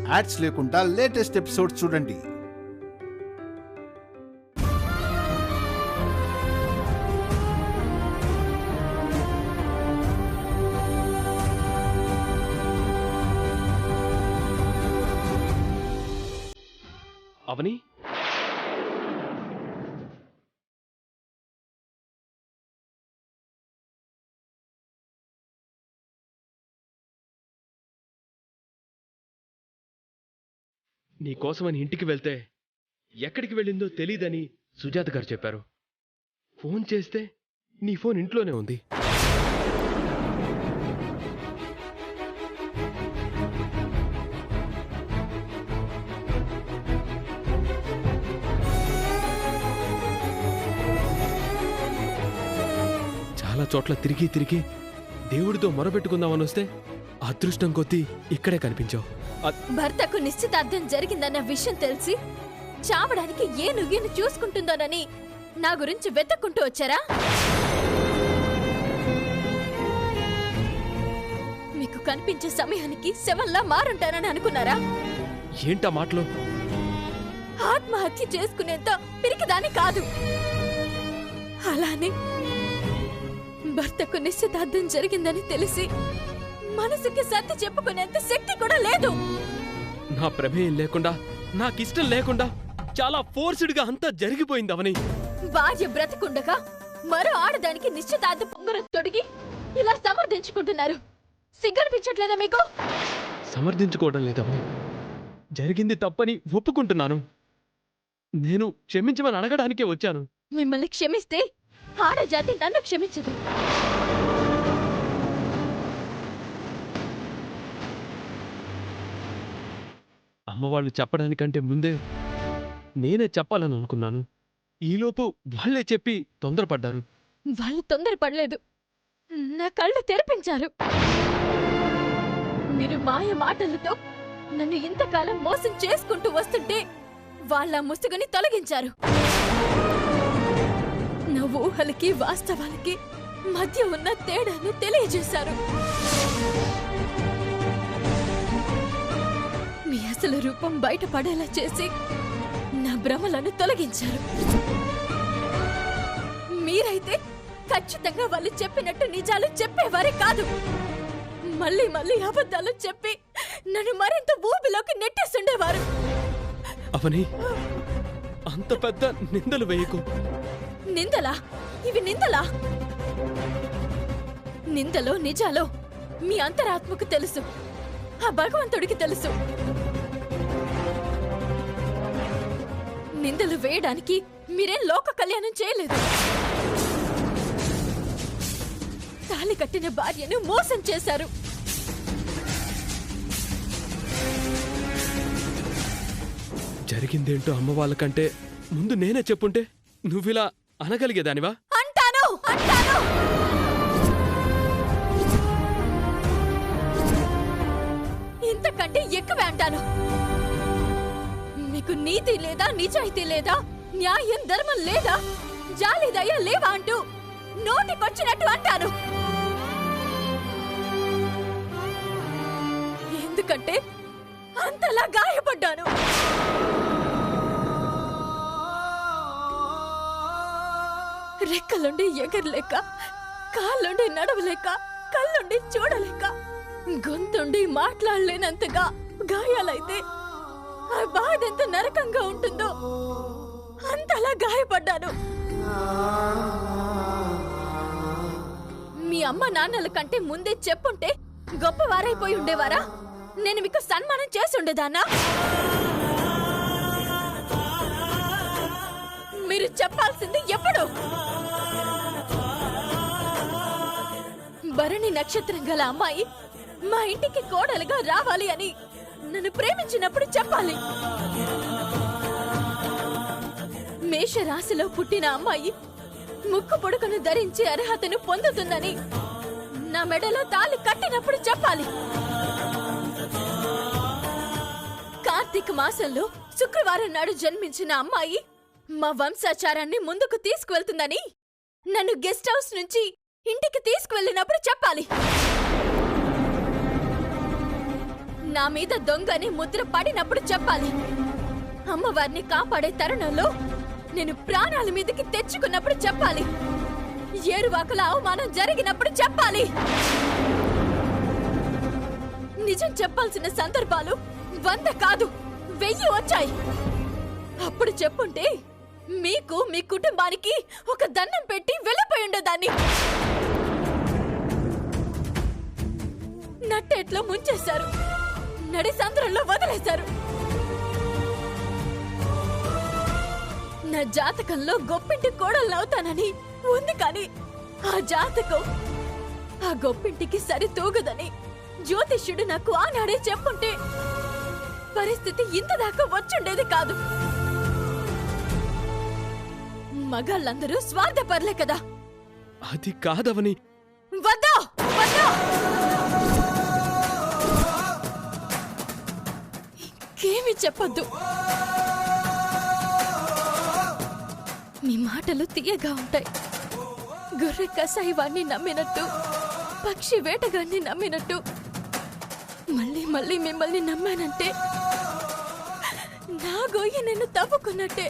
Ads లేకుండా latest episodes చూడండి. అవని, నీకోసమని ఇంటికి వెళ్తే ఎక్కడికి వెళ్ళిందో తెలీదని సుజాత గారు చెప్పారు. ఫోన్ చేస్తే నీ ఫోన్ ఇంట్లోనే ఉంది. చాలా చోట్ల తిరిగి తిరిగి దేవుడితో మొరబెట్టుకుందామని వస్తే అదృష్టం కొద్దీ ఇక్కడే కనిపించావు. భర్తకు నిశ్చితార్థం జరిగిందన్న విషయం తెలిసి చావడానికి ఏ నువ్వును చూసుకుంటుందోనని నా గురించి వెతుక్కుంటూ వచ్చారా? మీకు కనిపించే సమయానికి శవంలా మారుంటానని అనుకున్నారా? ఏంటా మాటలు? ఆత్మహత్య చేసుకునేంత పిరికిదాని కాదు. అలానే భర్తకు నిశ్చితార్థం జరిగిందని తెలిసి మనసుకి సర్ది చెప్పుకునేంత శక్తి కూడా లేదు. నా ప్రమేయం లేకుండా, నాకిష్టం లేకుండా చాలా ఫోర్స్డ్గా అంతా జరిగిపోయింది అవని. భార్య బ్రతికుండగా మరో ఆడదానికి నిశ్చితార్థ పొంగరం తొడిగి ఇలా సమర్థించుకుంటున్నారు. సిగ్గనిపించట్లేదా మీకు? సమర్థించుకోవడం లేదవని, జరిగింది తప్పని ఒప్పుకుంటున్నాను. నేను క్షమించమని అడగడానికే వచ్చాను. మిమ్మల్ని క్షమిస్తే ఆడజాతి నన్ను క్షమించదు. అమ్మవాళ్ళు చెప్పడానికంటే ముందే నేనే చెప్పాలని అనుకున్నాను. ఈలోపు వాళ్లే చెప్పి తొందరపడ్డారు. వాళ్ళు తొందరపడలేదు, నా కళ్ళు తెరిపించారు. మీరు మాయ మాటలతో నన్ను ఇంతకాలం మోసం చేసుకుంటూ వస్తుంటే వాళ్ళ ముసుగుని తొలగించారు. నా ఊహలకి వాస్తవాలకి మధ్య ఉన్న తేడాను తెలియజేశారు. మీ అసలు రూపం బయటపడేలా చేసి నా భ్రమలను తొలగించారు. మీరైతే ఖచ్చితంగా వాళ్ళు చెప్పినట్టు నిజాలు చెప్పేవారే కాదు. మళ్ళీ మళ్ళీ అబద్ధాలు చెప్పి నన్ను మరింత ఊబిలోకి నెట్టేస్తుండేవారు. అవని, అంత పెద్ద నిందలు వేయకు. నిందలా? ఇవి నిందలా? నిందలో నిజాలో మీ అంతరాత్మకు తెలుసు, ఆ భగవంతుడికి తెలుసు. నిందలు వేయడానికి మీరేం లోక కళ్యాణం చేయలేదు. తాళి కట్టిన భార్యను మోసం చేశారు. జరిగిందేంటో అమ్మ వాళ్ళకంటే ముందు నేనే చెప్పుంటే నువ్విలా అనగలిగేదానివా? అంటాను. ఇంతకంటే ఎక్కువే అంటాను. మీకు నీతి లేదా, నిజాయితీ లేదా, న్యాయం ధర్మం లేదా, జాలి దయ లేవా అంటూ నోటికొచ్చినట్టు అంటాను. ఎందుకంటే అంతలా గాయపడ్డాను. రెక్కలుండి ఎగరలేక, కాళ్ళుండి నడవలేక, కళ్ళుండి చూడలేక, గొంతుండి మాట్లాడలేనంతగా గాయాలైతే ఆ బాధ ఎంత నరకంగా ఉంటుందో అంతలా గాయపడ్డాను. మీ అమ్మ నాన్నల కంటే ముందే చెప్పుంటే గొప్పవారైపోయి ఉండేవారా? నేను మీకు సన్మానం చేసి ఉండేదానా? మీరు చెప్పాల్సింది ఎప్పుడు? భరణి నక్షత్రం గల అమ్మాయి మా ఇంటికి కోడలుగా రావాలి అని నన్ను ప్రేమించినప్పుడు చెప్పాలి. మేషరాశిలో పుట్టిన అమ్మాయి ముక్కు పొడుకును ధరించే అర్హతను పొందుతుందని నా మెడలో తాళి కట్టినప్పుడు చెప్పాలి. కార్తీక మాసంలో శుక్రవారం నాడు జన్మించిన అమ్మాయి మా వంశాచారాన్ని ముందుకు తీసుకువెళ్తుందని నన్ను గెస్ట్ హౌస్ నుంచి ఇంటికి తీసుకువెళ్ళినప్పుడు చెప్పాలి. నా మీద దొంగని ముద్ర పడినప్పుడు చెప్పాలి. అమ్మవారిని కాపాడే తరుణంలో నేను ప్రాణాల మీదకి తెచ్చుకున్నప్పుడు చెప్పాలి. ఏరువాకల అవమానం జరిగినప్పుడు చెప్పాలి. నిజం చెప్పాల్సిన సందర్భాలు 100 కాదు 1000 వచ్చాయి. అప్పుడు చెప్పుంటే మీకు మీ కుటుంబానికి ఒక దండం పెట్టి వెళ్ళిపోయి ఉండేదాన్ని. నట్టేట్లో ముంచేశారు, నడి సంద్రంలో వదిలేశారు. నా జాతకంలో గొప్పింటి కోడలవుతానని ఉంది, కానీ ఆ జాతకం ఆ గొప్పింటికి సరితూగదని జ్యోతిష్యుడు నాకు ఆనాడే చెప్పుంటే పరిస్థితి ఇంతదాకా వచ్చుండేది కాదు. మగాళ్ళందరూ స్వార్థపర్లే కదా. అది కాదవని. వద్దా వద్దా, ఇంకేమీ చెప్పొద్దు. మీ మాటలు తీయగా ఉంటాయి. గొర్రె కసాయివాణ్ణి నమ్మినట్టు, పక్షి వేటగాన్ని నమ్మినట్టు మళ్ళీ మళ్ళీ మిమ్మల్ని నమ్మానంటే నా గొయ్యి నేను తవ్వుకున్నట్టే.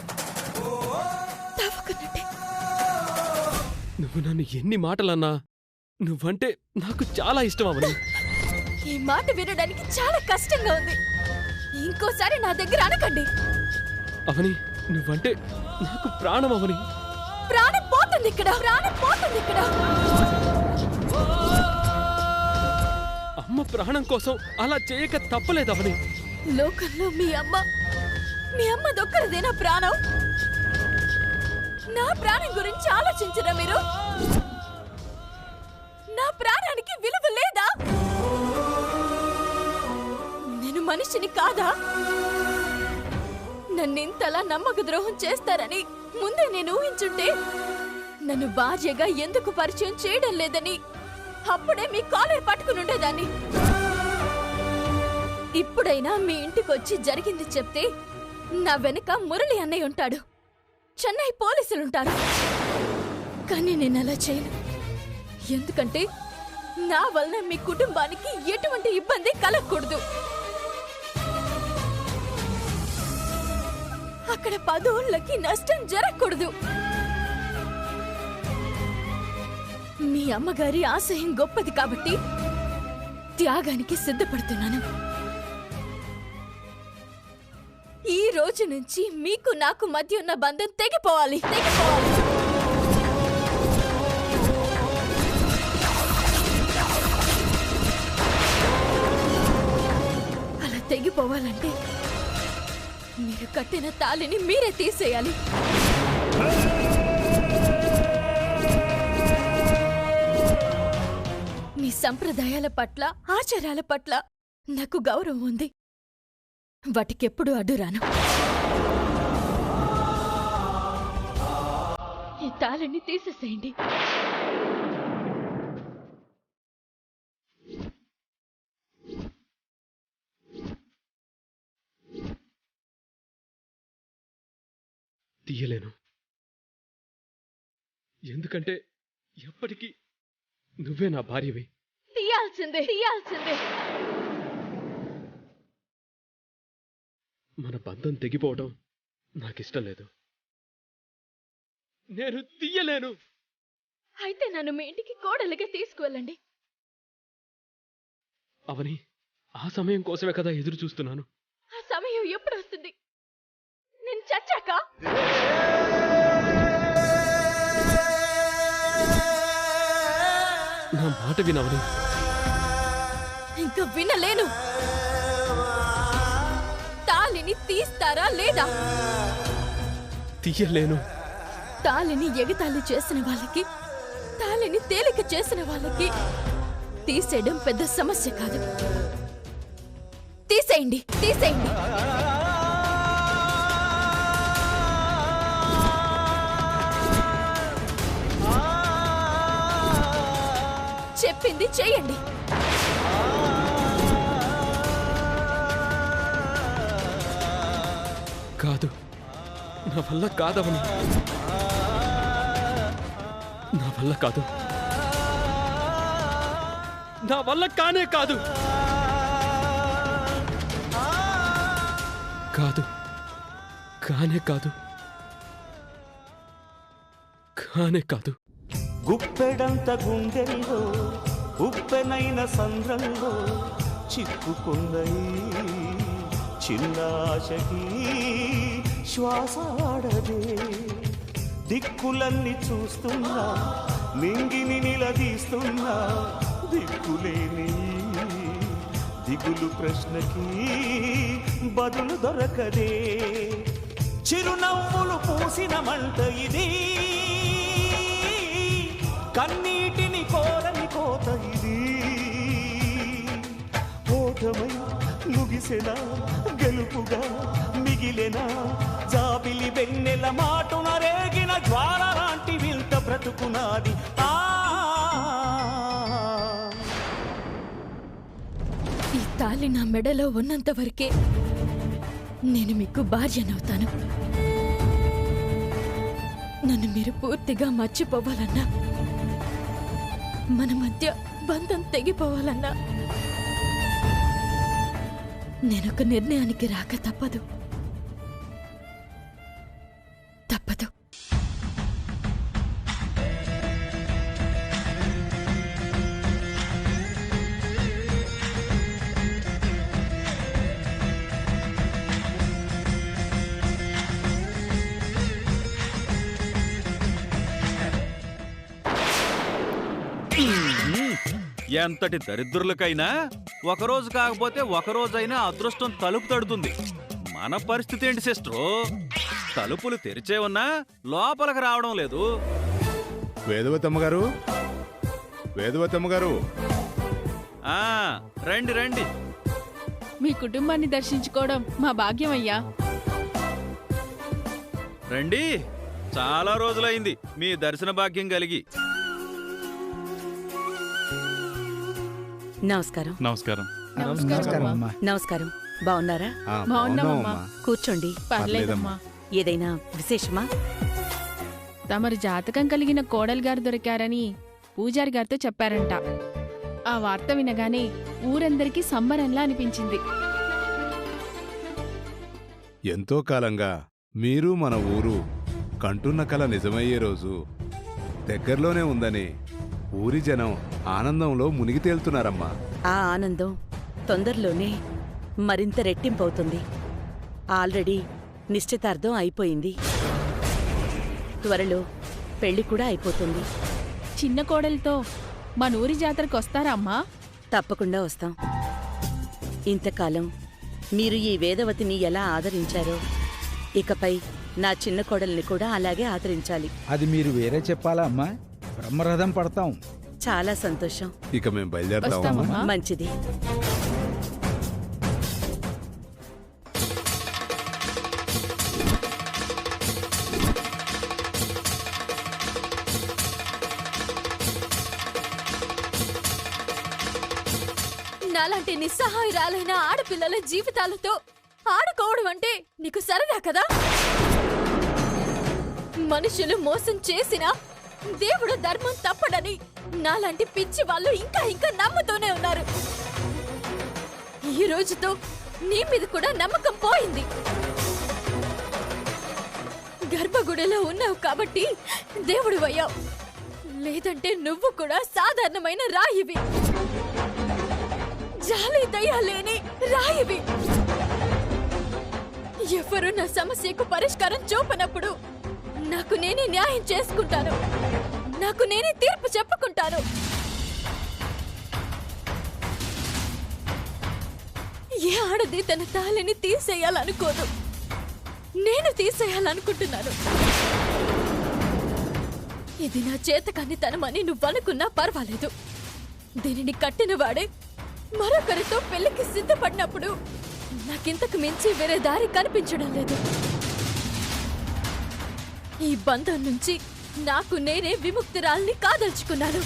నువ్వు నన్ను ఎన్ని మాటలన్నా, నువ్వంటే నాకు చాలా ఇష్టం అవని. ఈ మాట వినడానికి చాలా కష్టంగా ఉంది. ఇంకోసారి నా దగ్గర అనకండి. అవని, నువ్వంటే నాకు ప్రాణం అవని. ప్రాణం పోతుంది ఇక్కడ, ప్రాణం పోతుంది ఇక్కడ. అమ్మ ప్రాణం కోసం అలా చేయక తప్పలేదవని. లోకంలో మీ అమ్మదొక్కరిదేనా ప్రాణం? నా ప్రాణం గురించి ఆలోచించరా మీరు? నా ప్రాణానికి విలువ లేదా? నేను మనిషిని కాదా? నన్నింతలా నమ్మక ద్రోహం చేస్తారని ముందే నేను ఊహించుంటే నన్ను భార్యగా ఎందుకు పరిచయం చేయడం లేదని అప్పుడే మీ కాలర్ పట్టుకుని ఉండేదాన్ని. ఇప్పుడైనా మీ ఇంటికొచ్చి జరిగింది చెప్తే నా వెనుక మురళి అన్నయ్య ఉంటాడు, చెన్నై పోలీసులుంటారు. కానీ నేను అలా చేయను. ఎందుకంటే నా వలన మీ కుటుంబానికి ఎటువంటి ఇబ్బంది కలగకూడదు. అక్కడ 10 ఊళ్ళకి నష్టం జరగకూడదు. మీ అమ్మగారి ఆశయం గొప్పది కాబట్టి త్యాగానికి సిద్ధపడుతున్నాను. ఈ రోజు నుంచి మీకు నాకు మధ్య ఉన్న బంధం తెగిపోవాలి. అలా తెగిపోవాలంటే మీరు కట్టిన తాళిని మీరే తీసేయాలి. మీ సంప్రదాయాల పట్ల, ఆచారాల పట్ల నాకు గౌరవం ఉంది. వాటికెప్పుడు అడ్డురాను. ఈ తాళిని తీసేసేయండి. తీయలేను. ఎందుకంటే ఎప్పటికీ నువ్వే నా భార్యవి. తీయాల్సిందే. మన బంధం తెగిపోవడం నాకిష్టం లేదు. నేను తీయలేను. అయితే నన్ను మీ ఇంటికి కోడలిగా తీసుకువెళ్ళండి. అవని, ఆ సమయం కోసమే కదా ఎదురు చూస్తున్నాను. ఆ సమయం ఎప్పుడు వస్తుంది? నేను చచ్చాక? నా మాట వినవని. ఇంకా వినలేను. తాళిని తీస్తారా లేదా? తీయలేను. తాళిని ఎగతాళి చేసిన వాళ్ళకి, తాళిని తేలిక చేసిన వాళ్ళకి తీసేయడం పెద్ద సమస్య కాదు. తీసేయండి. చెప్పింది చెయ్యండి. కాదు, నా వల్ల కాదవని. నా వల్ల కాదు. నా వల్ల కానే కాదు. కాదు, కానే కాదు, కానే కాదు. గుప్పెడంత గుండెల్లో ఉప్పెనైన సంద్రంలో చిక్కుకున్నై చిన్నాశకి శ్వాసాడదే. దిక్కులన్నీ చూస్తున్నా, నింగిని నిలదీస్తున్నా, దిక్కులేని దిగులు ప్రశ్నకి బదులు దొరకదే. చిరునవ్వులు పూసిన మంట ఇది, కన్నీటిని కోరని కోత ఇది. ఓటమై ముగిసెన గెలుపుగా మిగిలెన, జాబిలి వెన్నెల మాటున రేగిన జ్వాల లాంటి వింత బ్రతుకునాది. ఈ తాళి నా మెడలో ఉన్నంత వరకే నేను మీకు భార్యనవుతాను. నన్ను మీరు పూర్తిగా మర్చిపోవాలన్నా, మన మధ్య బంధం తెగిపోవాలన్నా నేనొక నిర్ణయానికి రాక తప్పదు. తప్పదు. ఎంతటి దరిద్రులకైనా ఒకరోజు కాకపోతే ఒకరోజైనా అదృష్టం తలుపు తడుతుంది. మన పరిస్థితి ఏంటి సిస్టరు? తలుపులు తెరిచే ఉన్నా లోపలికి రావడం లేదు. వేదవతమ్మ గారు, వేదవతమ్మ గారు, ఆ రండి రండి. మీ కుటుంబాన్ని దర్శించుకోవడం మా భాగ్యమయ్యా. రండి, చాలా రోజులైంది మీ దర్శన భాగ్యం కలిగి. నమస్కారం. నమస్కారం. నమస్కారం. బాగున్నారా? బాగున్నామమ్మా. కూర్చోండి. పర్లేదమ్మా. ఏదైనా విశేషమా? తమరు జాతకం కలిగిన కోడలు గారు దొరికారని పూజారి గారితో చెప్పారంట. ఆ వార్త వినగానే ఊరందరికీ సంబరంలా అనిపించింది. ఎంతో కాలంగా మీరు మన ఊరు కంటున్న కల నిజమయ్యే రోజు దగ్గరలోనే ఉందని ఊరి జనం ఆనందంలో మునిగి తేలుతున్నారమ్మా. ఆ ఆనందం తొందరలోనే మరింత రెట్టింపవుతుంది. ఆల్రెడీ నిశ్చితార్థం అయిపోయింది. త్వరలో పెళ్లి కూడా అయిపోతుంది. చిన్న కోడలతో మన ఊరి జాతరకు వస్తారా అమ్మా? తప్పకుండా వస్తాం. ఇంతకాలం మీరు ఈ వేదవతిని ఎలా ఆదరించారో ఇకపై నా చిన్న కోడల్ని కూడా అలాగే ఆదరించాలి. అది మీరు వేరే చెప్పాలా అమ్మా? బ్రహ్మరథం పడతాం. చాలా సంతోషం. ఇక మేము బయలుదేరుతామమ్మా. వస్తామమ్మా. మంచిది. నాలాంటి నిస్సహాయురాలైన ఆడపిల్లల జీవితాలతో ఆడుకోవడం అంటే నీకు సరదా కదా? మనుషులు మోసం చేసినా దేవుడు ధర్మం తప్పడని నాలాంటి పిచ్చి వాళ్ళు ఇంకా ఇంకా నమ్ముతూనే ఉన్నారు. ఈ రోజుతో నీ మీద కూడా నమ్మకం పోయింది. గర్భగుడిలో ఉన్నావు కాబట్టి దేవుడు అయ్యావు, లేదంటే నువ్వు కూడా సాధారణమైన రాయివి, జాలి దయ లేని రాయివి. ఎవరు నా సమస్యకు పరిష్కారం చూపనప్పుడు నాకు నేనే న్యాయం చేసుకుంటాను, నాకు నేనే తీర్పు చెప్పుకుంటాను. ఏ ఆడది తన తాళిని తీసేయాలనుకోదు, నేను తీసేయాలనుకుంటున్నాను. ఇది నా చేతకాని తనమని నువ్వనుకున్నా పర్వాలేదు. దీనిని కట్టిన వాడే మరొకరితో పెళ్లికి సిద్ధపడినప్పుడు నాకింతకు మించి వేరే దారి కనిపించడం లేదు. ఈ బంధం నుంచి నాకు నేనే విముక్తురాల్ని కాదలుచుకున్నాను.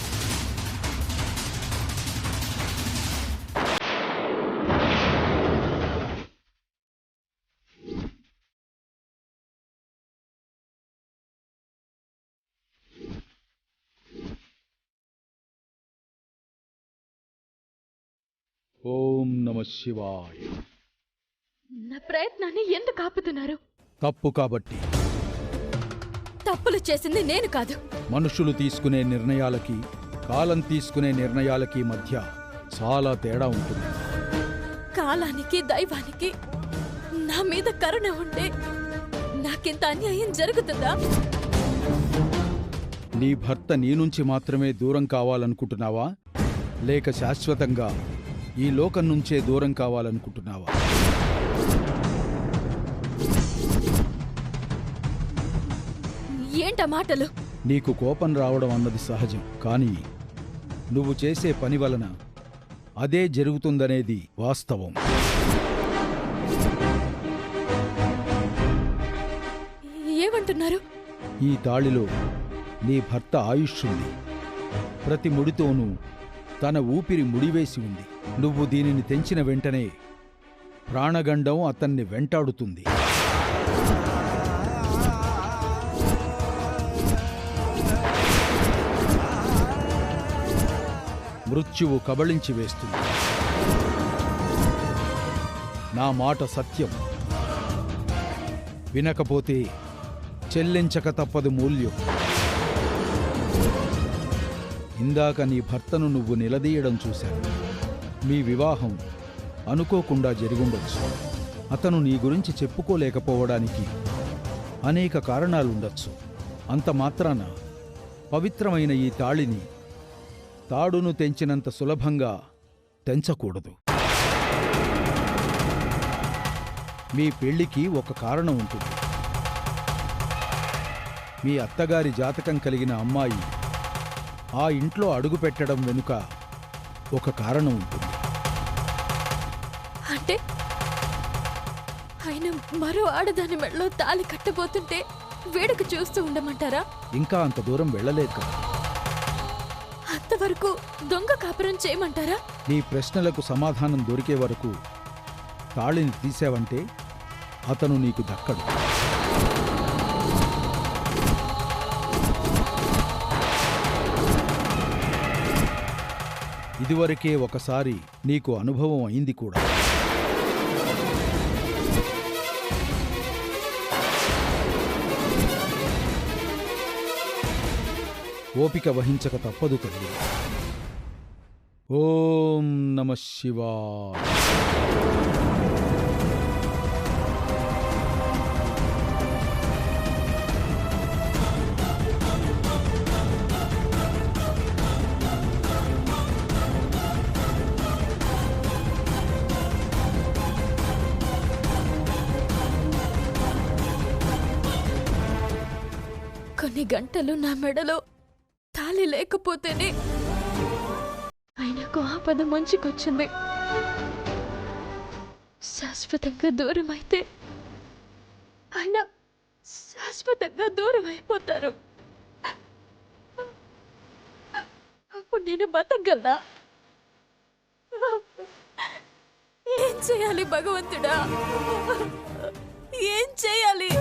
ఓం నమ శివాయ. నా ప్రయత్నాన్ని ఎందుకు ఆపుతున్నారు? తప్పు కాబట్టి. తప్పులు చేసింది నేను కాదు. మనుషులు తీసుకునే నిర్ణయాలకి, కాలం తీసుకునే నిర్ణయాలకి మధ్య చాలా తేడా ఉంటుంది. కాలానికి దైవానికి నా మీద కరుణ ఉంటే నాకింత అన్యాయం జరుగుతుందా? నీ భర్త నీ నుంచి మాత్రమే దూరం కావాలనుకుంటున్నావా, లేక శాశ్వతంగా ఈ లోకం నుంచే దూరం కావాలనుకుంటున్నావా? ఏంట మాటలు? నీకు కోపం రావడం అన్నది సహజం, కానీ నువ్వు చేసే పని వలన అదే జరుగుతుందనేది వాస్తవం. ఏమంటున్నారు? ఈ తాళిలో నీ భర్త ఆయుష్ ఉంది. ప్రతి ముడితోనూ తన ఊపిరి ముడివేసి ఉంది. నువ్వు దీనిని తెంచిన వెంటనే ప్రాణగండం అతన్ని వెంటాడుతుంది. మృత్యువు కబళించి వేస్తుంది. నా మాట సత్యం. వినకపోతే చెల్లించక తప్పదు మూల్యం. ఇందాక నీ భర్తను నువ్వు నిలదీయడం చూశాను. మీ వివాహం అనుకోకుండా జరిగుండొచ్చు. అతను నీ గురించి చెప్పుకోలేకపోవడానికి అనేక కారణాలుండొచ్చు. అంత మాత్రాన పవిత్రమైన ఈ తాళిని తాడును తెంచినంత సులభంగా తెంచకూడదు. మీ పెళ్లికి ఒక కారణం ఉంటుంది. మీ అత్తగారి జాతకం కలిగిన అమ్మాయి ఆ ఇంట్లో అడుగుపెట్టడం వెనుక ఒక కారణం ఉంటుంది. అంటే ఆయన మరో ఆడదాని మెడలో తాళి కట్టబోతుంటే వేడుక చూస్తూ ఉండమంటారా? ఇంకా అంత దూరం వెళ్ళలేదు కదా. అంతవరకు దొంగ కాపురం చేయమంటారా? నీ ప్రశ్నలకు సమాధానం దొరికే వరకు తాళిని తీసావంటే అతను నీకు దక్కడు. ఇదివరకే ఒకసారి నీకు అనుభవం అయింది కూడా. ఓపిక వహించక తప్పదు తల్లి. ఓం నమః శివాయ. కొన్ని గంటలు నా మెడలో తాళి లేకపోతేనే ఆయనకు ఆపద మంచికొచ్చింది. శాశ్వతంగా దూరం అయితే ఆయన శాశ్వతంగా దూరం అయిపోతారు. అప్పుడు నేను బతకగలనా? ఏం చేయాలి భగవంతుడా? ఏం చేయాలి?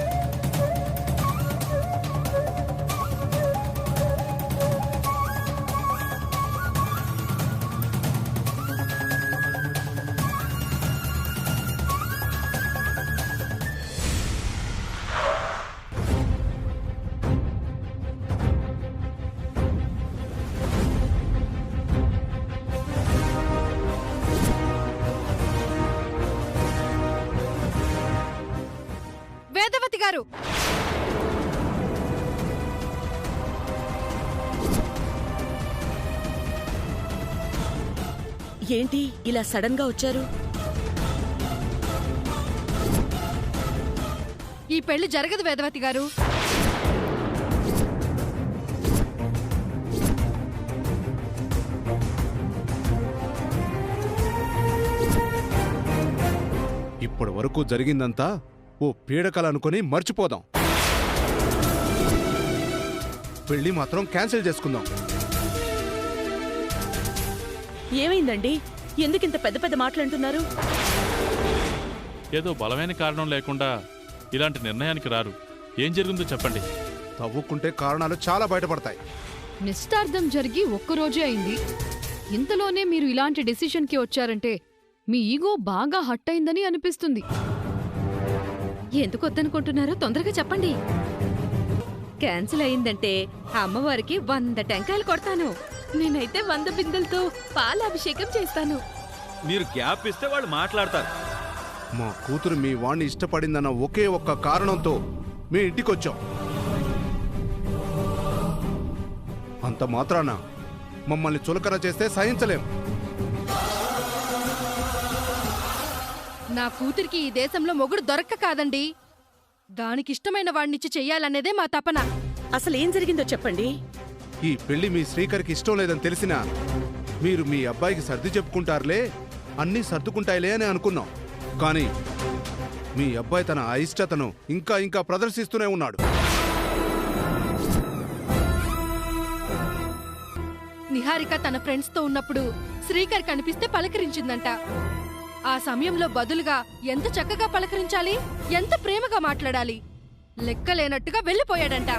వేదవతి గారు, ఏంటి ఇలా సడన్ గా వచ్చారు? ఈ పెళ్లి జరగదు వేదవతి గారు. ఇప్పటి వరకు జరిగిందంతా ఓ పీడకల అనుకుని మర్చిపోదాం. పెళ్లి మాత్రం క్యాన్సిల్ చేసుకుందాం. ఏమైందండి? ఎందుకింత పెద్ద పెద్ద మాట్లాడుతున్నారు? ఏదో బలమైన కారణం లేకుండా ఇలాంటి నిర్ణయానికి రారు. ఏం జరిగిందో చెప్పండి. తవ్వుకుంటే కారణాలు చాలా బయటపడతాయి. నిశ్చితార్థం జరిగి ఒక్కరోజే అయింది. ఇంతలోనే మీరు ఇలాంటి డెసిషన్కి వచ్చారంటే మీ ఈగో బాగా హట్ అయిందని అనిపిస్తుంది. ఎందుకు వద్దనుకుంటున్నారో తొందరగా చెప్పండి. క్యాన్సిల్ అయిందంటే అమ్మవారికి 100 టెంకాయలు కొడతాను. నేనైతే 100 బిందెలతో పాలాభిషేకం చేస్తాను. మీరు గ్యాప్ ఇస్తే వాళ్ళు మాట్లాడతారు. మా కూతురు మీ వాణ్ణి ఇష్టపడిందన్న ఒకే ఒక్క కారణంతో మీ ఇంటికొచ్చాం. అంత మాత్రాన మమ్మల్ని చులకన చేస్తే సహించలేం. నా కూతురికి ఈ దేశంలో మొగుడు దొరక్క కాదండి, దానికిష్టమైన వాడినిచ్చి చెయ్యాలనేదే మా తపన. అసలు ఏం జరిగిందో చెప్పండి. ఈ పెళ్లి మీ శ్రీకర్కి ఇష్టం లేదని తెలిసినా మీరు మీ అబ్బాయికి సర్ది చెప్పుకుంటారులే, అన్నీ సర్దుకుంటాయిలే అని అనుకున్నాం. కానీ మీ అబ్బాయి తన అయిష్టతను ఇంకా ఇంకా ప్రదర్శిస్తూనే ఉన్నాడు. నిహారిక తన ఫ్రెండ్స్ తో ఉన్నప్పుడు శ్రీకర్ కనిపిస్తే పలకరించిందంట. ఆ సమయంలో బదులుగా ఎంత చక్కగా పలకరించాలి, ఎంత ప్రేమగా మాట్లాడాలి, లెక్కలేనట్టుగా వెళ్ళిపోయాడంట.